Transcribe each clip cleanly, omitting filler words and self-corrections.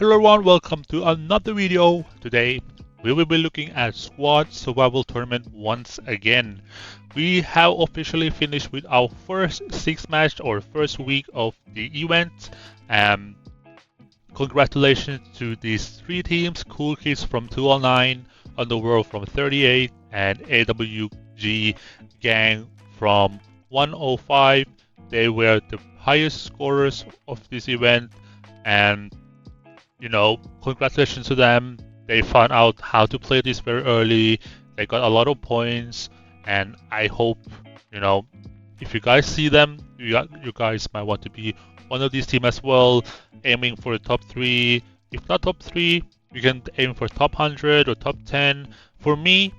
Hello everyone, welcome to another video. Today we will be looking at Squad Survival Tournament once again. We have officially finished with our first 6 match or first week of the event. Congratulations to these 3 teams, Cool Kids from 209, Underworld from 38, and AWG Gang from 105. They were the highest scorers of this event, and congratulations to them. They found out how to play this very early. They got a lot of points, and I hope, if you guys see them, you guys might want to be one of these teams as well, aiming for the top 3. If not top 3, you can aim for top 100 or top 10. For me,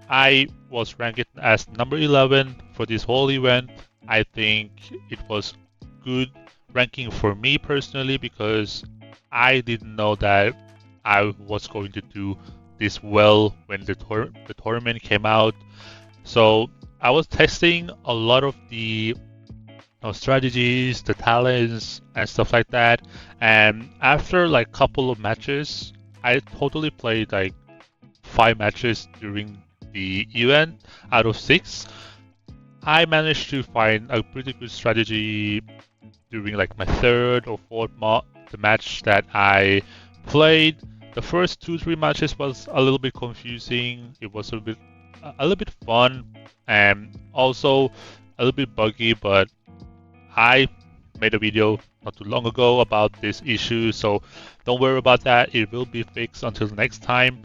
I was ranked as number 11 for this whole event. I think it was good ranking for me personally because I didn't know that I was going to do this well when the tournament came out. So I was testing a lot of the strategies, the talents, and stuff like that. And after like couple of matches, I totally played like 5 matches during the event out of 6. I managed to find a pretty good strategy during like my 3rd or 4th the match that I played. The first 2-3 matches was a little bit confusing. It was a little bit fun and also a little bit buggy, but I made a video not too long ago about this issue, so don't worry about that. It will be fixed until next time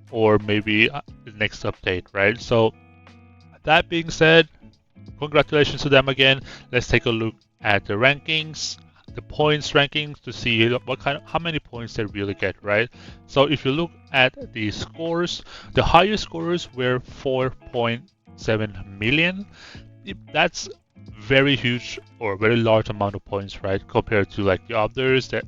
or maybe the next update, right? So that being said, congratulations to them again. Let's take a look at the rankings, the points rankings, to see how many points they really get, right? So if you look at the scores, the highest scorers were 4.7 million. That's very huge or very large amount of points, right? Compared to like the others that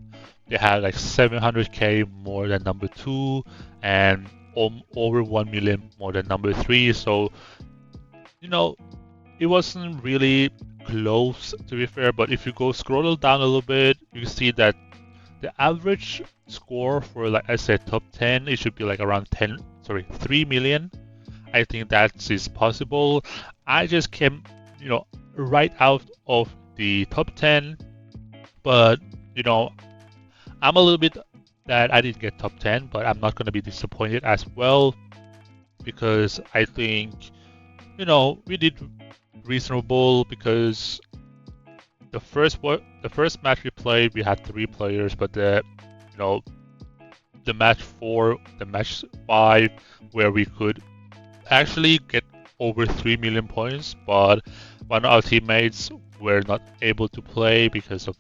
they had like 700k more than number 2 and over 1 million more than number 3. So it wasn't really close, to be fair, but if you go scroll down a little bit, you see that the average score for, like I said, top 10, it should be like around 3 million. I think that is possible. I just came, right out of the top 10, but I'm a little bit that I didn't get top 10, but I'm not going to be disappointed as well because I think, we did reasonable because the first match we played, we had 3 players, but the match 4, the match 5, where we could actually get over 3 million points, but one of our teammates were not able to play because of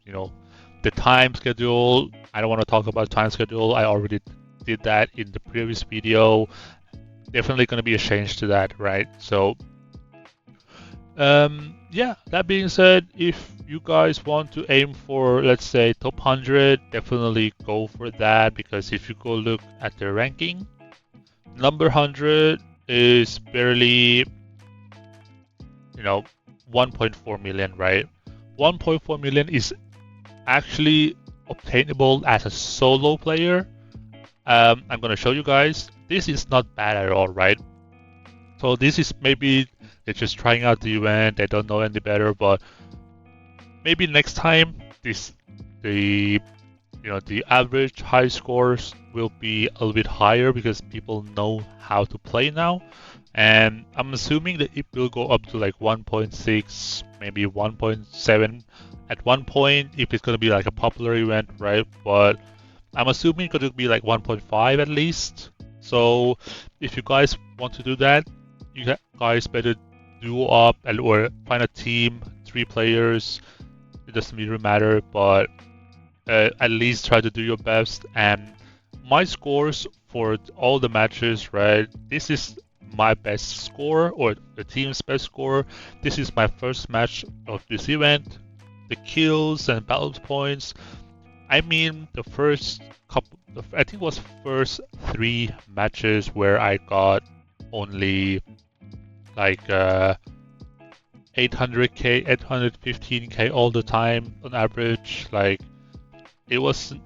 the time schedule. I don't want to talk about time schedule. I already did that in the previous video. Definitely going to be a change to that, right? So yeah, that being said, if you guys want to aim for, let's say, top 100, definitely go for that, because if you go look at the ranking, number 100 is barely 1.4 million, right? 1.4 million is actually obtainable as a solo player. I'm gonna show you guys. This is not bad at all, right? So this is maybe they're just trying out the event, they don't know any better, but maybe next time the average high scores will be a little bit higher because people know how to play now. And I'm assuming that it will go up to like 1.6, maybe 1.7 at one point if it's going to be like a popular event, right? But I'm assuming it's going to be like 1.5 at least. So if you guys want to do that, you guys better duo up or find a team, 3 players. It doesn't really matter, but at least try to do your best. And my scores for all the matches, right? This is my best score, or the team's best score. This is my first match of this event. The kills and battle points, I mean, the first couple, I think it was first 3 matches where I got only like 800k, 815k all the time on average. Like it wasn't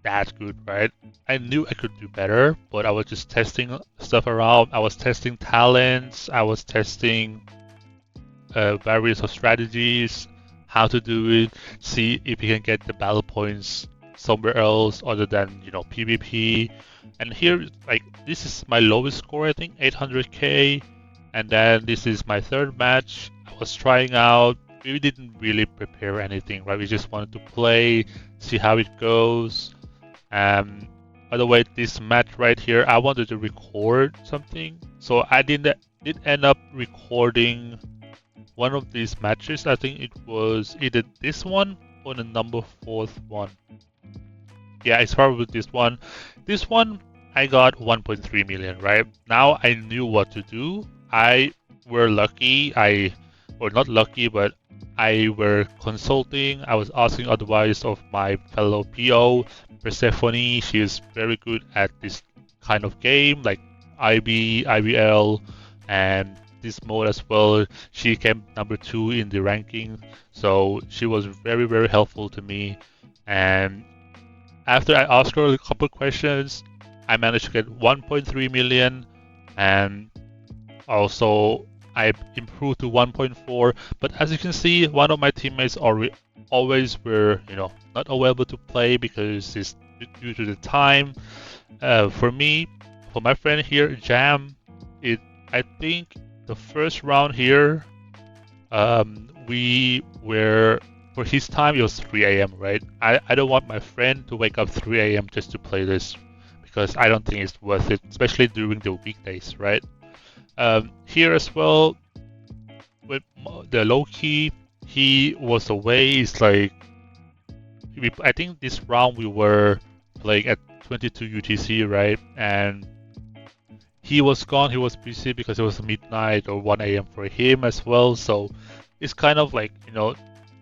that good, right? I knew I could do better, but I was just testing stuff around. I was testing talents. I was testing various of strategies, how to do it, see if you can get the battle points somewhere else other than PvP. And here, like, this is my lowest score, I think 800k, and then this is my third match. I was trying out. We didn't really prepare anything, right? We just wanted to play, see how it goes. By the way, this match right here, I wanted to record something, so I did end up recording one of these matches. I think it was either this one or the number 4th one. Yeah, it's probably this one. This one, I got 1.3 million, right? Now I knew what to do. I were lucky. Or not lucky, but I were consulting. I was asking advice of my fellow PO, Persephone. She is very good at this kind of game, like IB, IBL, and this mode as well. She came number 2 in the ranking, so she was very, very helpful to me. And after I asked her a couple questions, I managed to get 1.3 million, and also I improved to 1.4. But as you can see, one of my teammates always were not available to play because it's due to the time. For me, for my friend here, Jam, I think the first round here, we were, for his time, it was 3 a.m., right? I don't want my friend to wake up 3 a.m. just to play this because I don't think it's worth it, especially during the weekdays, right? Here as well, with the low key, he was away. It's like, I think this round we were playing at 22 UTC, right? And he was gone. He was busy because it was midnight or 1 a.m. for him as well. So it's kind of like,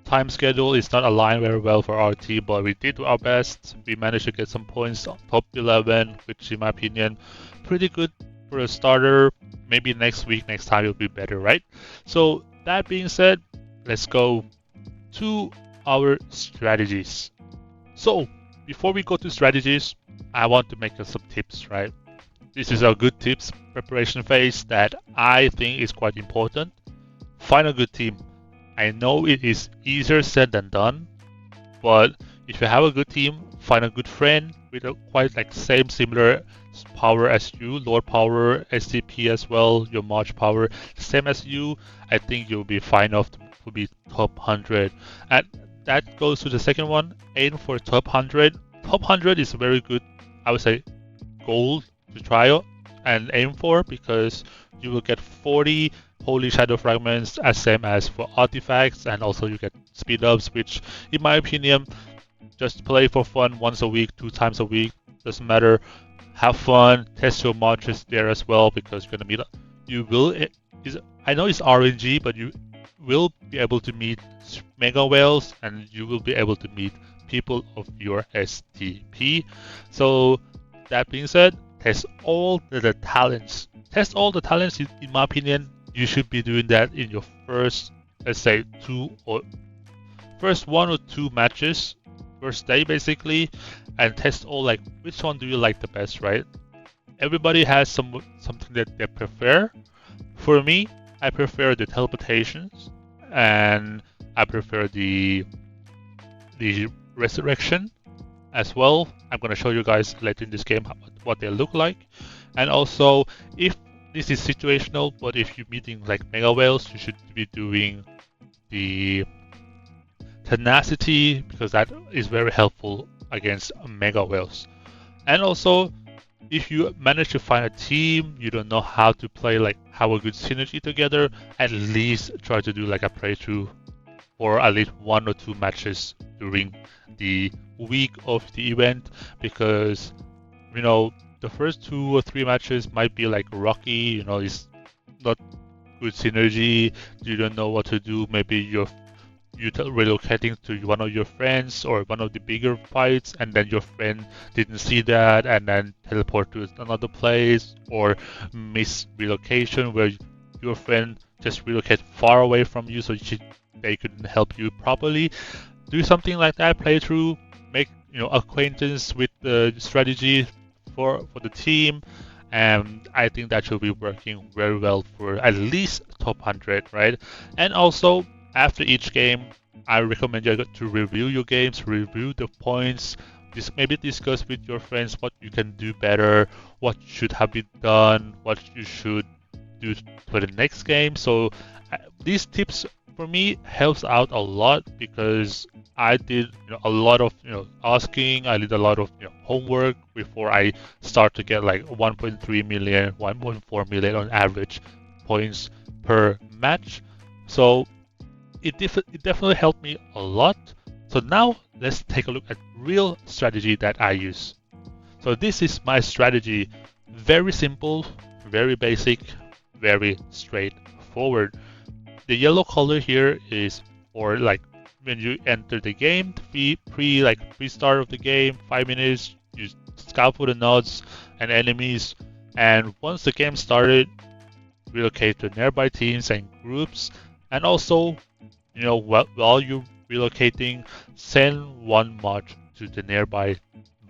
time schedule is not aligned very well for our team, but we did our best. We managed to get some points, top 11, which in my opinion, pretty good for a starter. Maybe next time it'll be better, right? So that being said, let's go to our strategies. So before we go to strategies, I want to make some tips, right? This is a good tips preparation phase that I think is quite important. Find a good team. I know it is easier said than done, but if you have a good team, find a good friend with a quite like similar power as you, Lord power, SCP as well, your March power, same as you. I think you'll be fine enough to be top 100. And that goes to the second one. Aim for top 100. Top 100 is a very good, I would say, goal to try and aim for, because you will get 40 holy shadow fragments as same as for artifacts, and also you get speed ups, which in my opinion, just play for fun once a week, 2 times a week, doesn't matter. Have fun, test your marches there as well, because you're gonna meet. I know it's RNG, but you will be able to meet mega whales, and you will be able to meet people of your STP. So that being said, test all the talents. Test all the talents. In my opinion, you should be doing that in your first, let's say, first 1 or 2 matches, first day basically, and test all, like, which one do you like the best, right? Everybody has something that they prefer. For me, I prefer the teleportations, and I prefer the resurrection as well. I'm gonna show you guys later in this game what they look like. And also, if this is situational, but if you're meeting like mega whales, you should be doing the tenacity, because that is very helpful against mega whales. And also, if you manage to find a team, you don't know how to play, like have a good synergy together, at least try to do like a playthrough or at least 1 or 2 matches during the week of the event, because the first 2 or 3 matches might be like rocky, it's not good synergy, you don't know what to do, maybe you're relocating to one of your friends or one of the bigger fights, and then your friend didn't see that and then teleport to another place, or miss relocation where your friend just relocate far away from you, so they couldn't help you properly. Do something like that, play through, make acquaintance with the strategy for the team, and I think that should be working very well for at least top 100, right? And also after each game, I recommend you to review your games, review the points, maybe discuss with your friends what you can do better, what should have been done, what you should do for the next game. So these tips for me helps out a lot because I did a lot of asking. I did a lot of homework before I start to get like 1.3 million, 1.4 million on average points per match. So it definitely helped me a lot. So now let's take a look at real strategy that I use. So this is my strategy. Very simple, very basic, very straightforward. The yellow color here is for like when you enter the game, pre-start of the game, 5 minutes, you scout for the nodes and enemies, and once the game started, relocate to nearby teams and groups, and also, while you're relocating, send one march to the nearby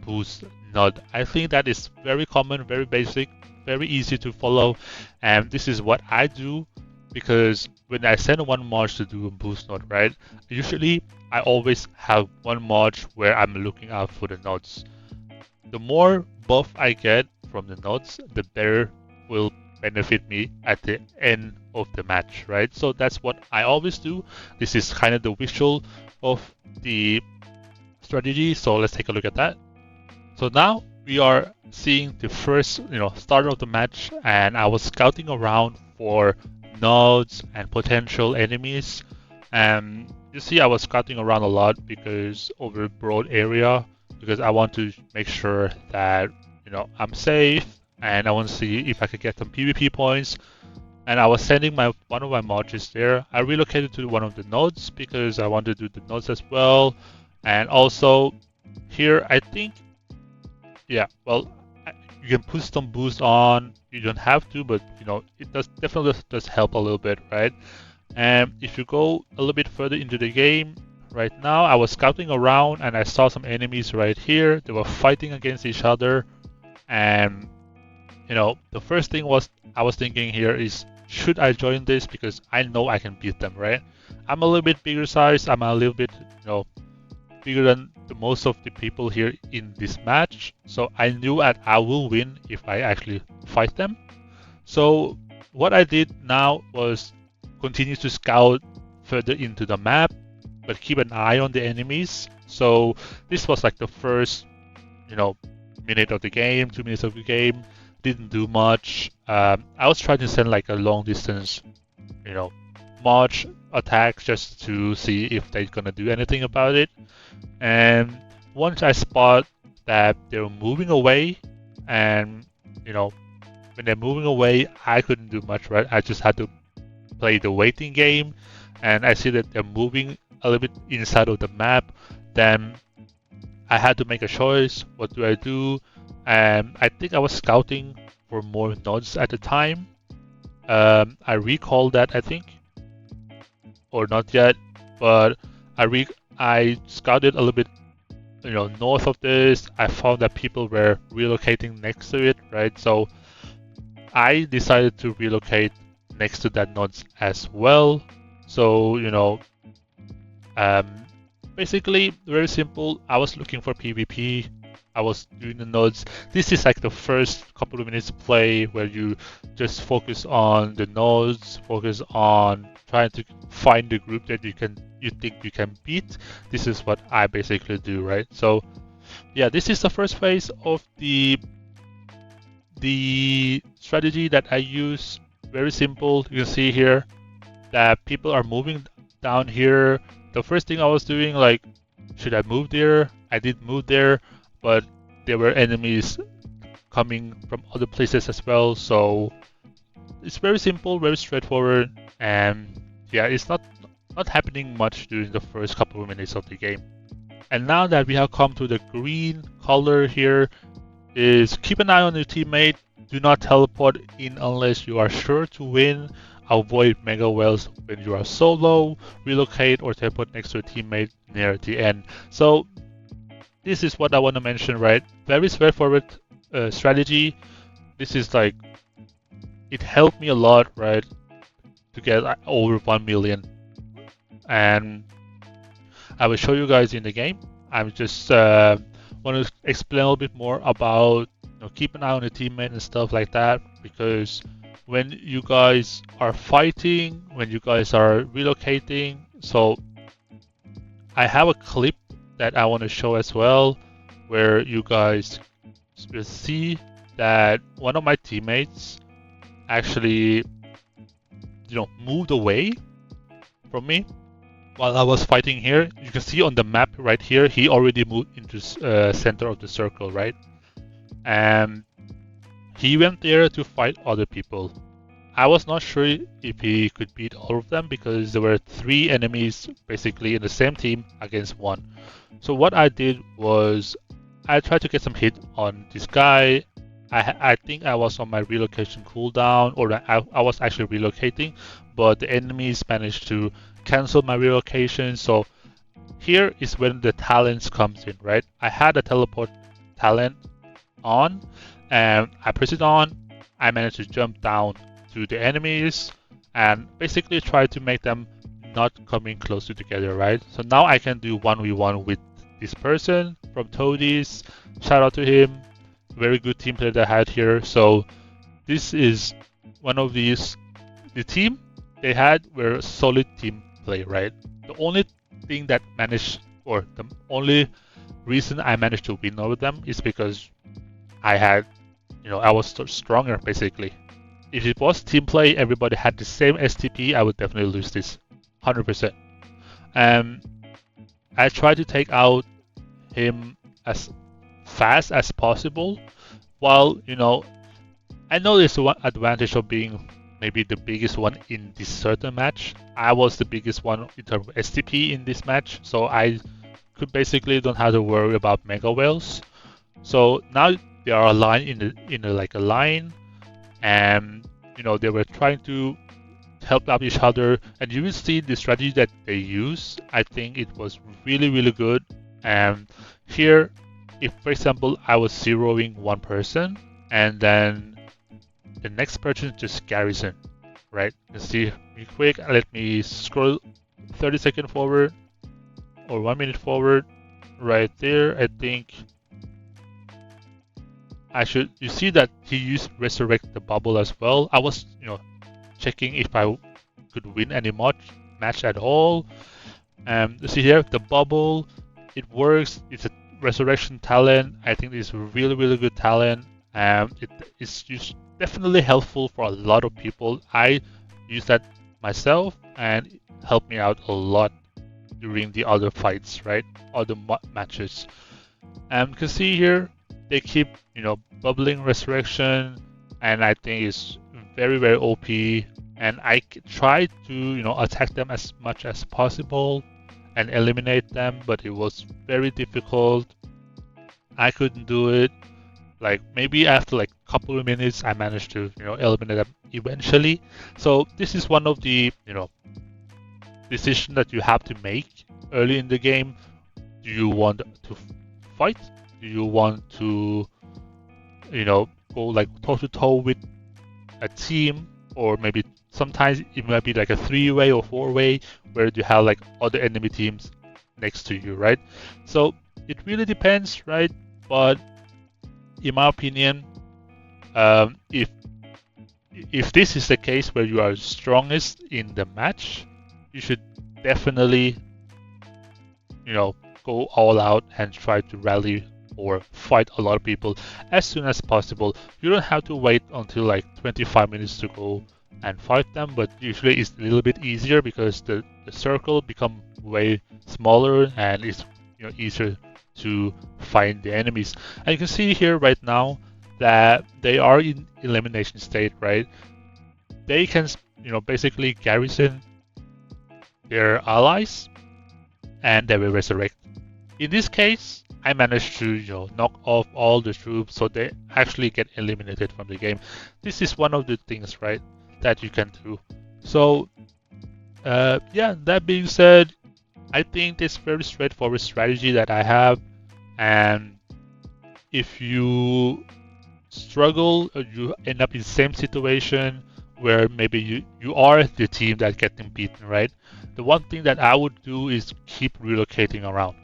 boost node. I think that is very common, very basic, very easy to follow, and this is what I do because when I send one march to do a boost node, right? Usually I always have one march where I'm looking out for the nodes. The more buff I get from the nodes, the better will benefit me at the end of the match, right? So that's what I always do. This is kind of the visual of the strategy. So let's take a look at that. So now we are seeing the first, start of the match, and I was scouting around for nodes and potential enemies. And you see, I was scouting around a lot because over a broad area because I want to make sure that I'm safe, and I want to see if I could get some PvP points. And I was sending one of my marches there. I relocated to one of the nodes because I wanted to do the nodes as well. And also here, I think, yeah, well, you can put some boost on. You don't have to, but it definitely does help a little bit, right? And if you go a little bit further into the game, right now I was scouting around and I saw some enemies right here. They were fighting against each other, and the first thing I was thinking here is, should I join this because I know I can beat them, right? I'm a little bit bigger size. I'm a little bit bigger than the most of the people here in this match, so I knew that I will win if I actually fight them. So what I did now was continue to scout further into the map, but keep an eye on the enemies. So this was like the first, minute of the game, 2 minutes of the game. Didn't do much. I was trying to send like a long distance, march attacks just to see if they're gonna do anything about it. And once I spot that they're moving away, and when they're moving away, I couldn't do much, right? I just had to play the waiting game, and I see that they're moving a little bit inside of the map. Then I had to make a choice. What do I do? And I think I was scouting for more nodes at the time. I recall that, I think, or not yet, but I scouted a little bit, north of this. I found that people were relocating next to it, right? So I decided to relocate next to that nodes as well. So basically very simple. I was looking for PvP. I was doing the nodes. This is like the first couple of minutes play where you just focus on the nodes, focus on trying to find the group that you think you can beat. This is what I basically do, right? So yeah, this is the first phase of the strategy that I use. Very simple. You can see here that people are moving down here. The first thing I was doing, like, should I move there? I did move there, but there were enemies coming from other places as well. So it's very simple, very straightforward, and yeah, it's not happening much during the first couple of minutes of the game. And now that we have come to the green color here, is keep an eye on your teammate. Do not teleport in unless you are sure to win. Avoid mega wells when you are solo. Relocate or teleport next to a teammate near the end. So this is what I want to mention, right? Very straightforward strategy. This is like, it helped me a lot, right, to get over 1 million. And I will show you guys in the game. I'm just want to explain a little bit more about, keep an eye on the teammate and stuff like that, because when you guys are fighting, when you guys are relocating, so I have a clip that I want to show as well, where you guys will see that one of my teammates actually, moved away from me while I was fighting here. You can see on the map right here, he already moved into center of the circle, right? And he went there to fight other people. I was not sure if he could beat all of them because there were 3 enemies basically in the same team against 1. So what I did was I tried to get some hit on this guy. I think I was on my relocation cooldown, or I was actually relocating, but the enemies managed to cancel my relocation. So here is when the talents comes in, right? I had a teleport talent on, and I press it on. I managed to jump down to the enemies and basically try to make them not coming closer together, right? So now I can do 1v1 with this person from Toadies. Shout out to him. Very good team play that I had here. So this is one of these. The team they had were solid team play, right? The only thing that managed, or the only reason I managed to win over them is because I had, I was stronger basically. If it was team play, everybody had the same STP, I would definitely lose this, 100%. I tried to take out him as fast as possible, while, I know there's one advantage of being maybe the biggest one in this certain match. I was the biggest one in terms of STP in this match, so I could basically don't have to worry about mega whales. So now they are aligned in a line, and they were trying to help out each other, and you will see the strategy that they use. I think it was really, really good. And here, if for example I was zeroing one person and then the next person just garrison, right? You see me quick. Let me scroll 30 seconds forward or 1 minute forward. Right there, I think you see that he used resurrect the bubble as well. I was, checking if I could win any match at all. You see here the bubble, it works. It's a resurrection talent. I think it's a really, really good talent. It is definitely helpful for a lot of people. I use that myself, and it helped me out a lot during the other fights, right? Other matches. You can see here they keep, bubbling resurrection, and I think it's very, very OP. And I try to, attack them as much as possible and eliminate them, but it was very difficult. I couldn't do it. Like maybe after like a couple of minutes, I managed to, eliminate them eventually. So this is one of the, decisions that you have to make early in the game. Do you want to fight? Do you want to, go like toe to toe with a team, or maybe sometimes it might be like a 3-way or 4-way where you have like other enemy teams next to you, right? So it really depends, right? But in my opinion, if this is the case where you are strongest in the match, you should definitely, go all out and try to rally or fight a lot of people as soon as possible. You don't have to wait until like 25 minutes to go and fight them, but usually it's a little bit easier because the circle become way smaller and it's easier to find the enemies. And you can see here right now that they are in elimination state, right? They can basically garrison their allies and they will resurrect. In this case, I managed to knock off all the troops, so they actually get eliminated from the game. This is one of the things, right, that you can do. So yeah, that being said, I think this very straightforward strategy that I have, And if you struggle, or you end up in the same situation where maybe you are the team that getting beaten, right? The one thing that I would do is keep relocating around.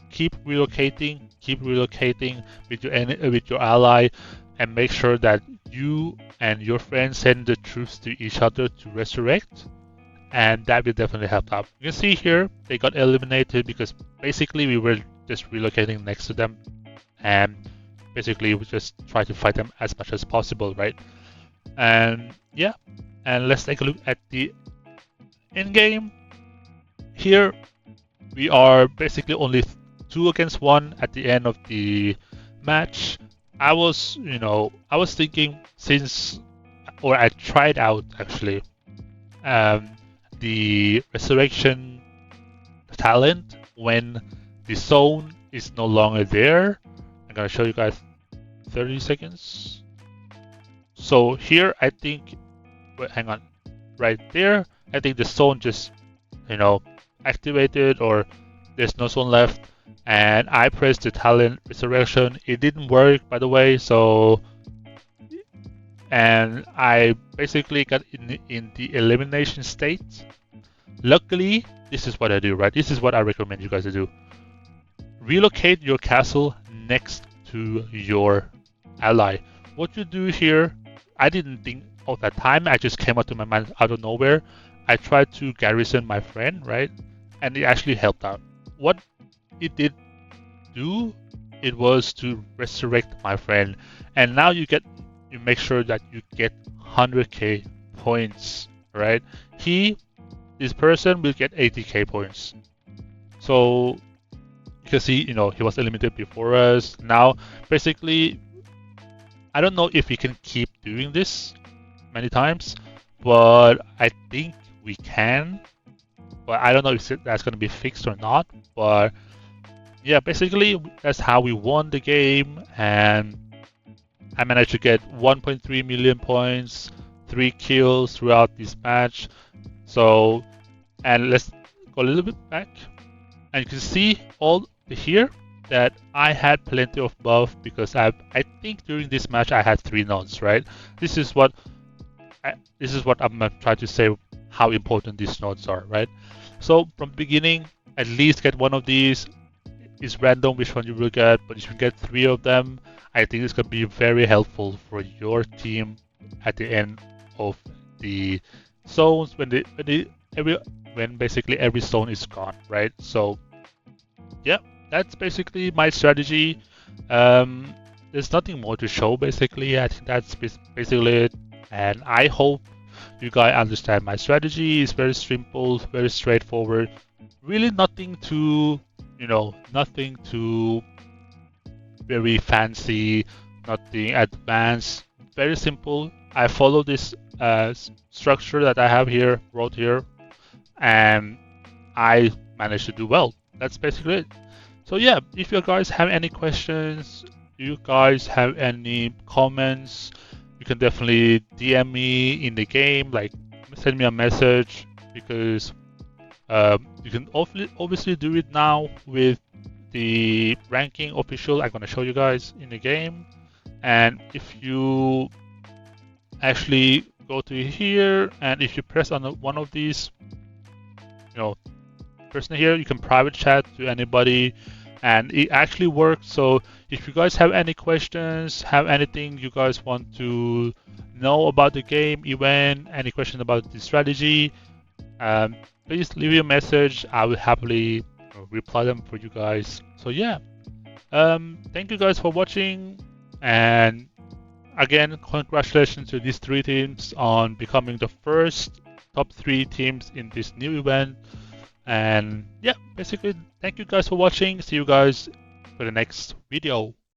Keep relocating with your ally, and make sure that you and your friends send the troops to each other to resurrect, and that will definitely help out. You can see here they got eliminated because basically we were just relocating next to them, and basically we just try to fight them as much as possible, right? And yeah, and let's take a look at the end game. Here we are basically only 2 against 1 at the end of the match. I was thinking, I tried out actually the resurrection talent when the zone is no longer there. I'm gonna show you guys 30 seconds. So here I think, wait, hang on, right there, I think the zone just, activated, or there's no zone left, and I pressed the talent resurrection. It didn't work, by the way, and I basically got in the elimination state. Luckily, this is what I do, right? This is what I recommend you guys to do. Relocate your castle next to your ally. What you do here, I didn't think of that time. I just came out to my mind out of nowhere. I tried to garrison my friend, right? And it actually helped out. What it did do, it was to resurrect my friend. And now you make sure that you get 100k points, right? This person will get 80k points. So you can see, he was eliminated before us. Now, basically, I don't know if we can keep doing this many times, but I think we can. But I don't know if that's going to be fixed or not. But yeah, basically, that's how we won the game. And I managed to get 1.3 million points, 3 kills throughout this match. So, and let's go a little bit back. And you can see all here that I had plenty of buff, because I think during this match I had 3 nodes, right? This is what I'm trying to say, how important these nodes are, right? So from the beginning, at least get one of these. It's random which one you will get, but if you get 3 of them, I think it's gonna be very helpful for your team at the end of the zones, when basically every zone is gone, right? So yeah, that's basically my strategy. There's nothing more to show, basically. I think that's basically it, and I hope you guys understand my strategy. It's very simple, very straightforward. Really nothing too, nothing too very fancy, nothing advanced. Very simple. I follow this structure that I have here, wrote here, and I managed to do well. That's basically it. So yeah, if you guys have any questions, you guys have any comments, you can definitely DM me in the game, like send me a message, because you can obviously do it now with the ranking official. I'm gonna show you guys in the game. And if you actually go to here, and if you press on one of these, person here, you can private chat to anybody, and it actually works. So if you guys have any questions, have anything you guys want to know about the game, event, any question about the strategy, please leave me a message. I will happily reply them for you guys. So yeah, thank you guys for watching, and again, congratulations to these 3 teams on becoming the first top 3 teams in this new event. And yeah, basically, thank you guys for watching. See you guys for the next video.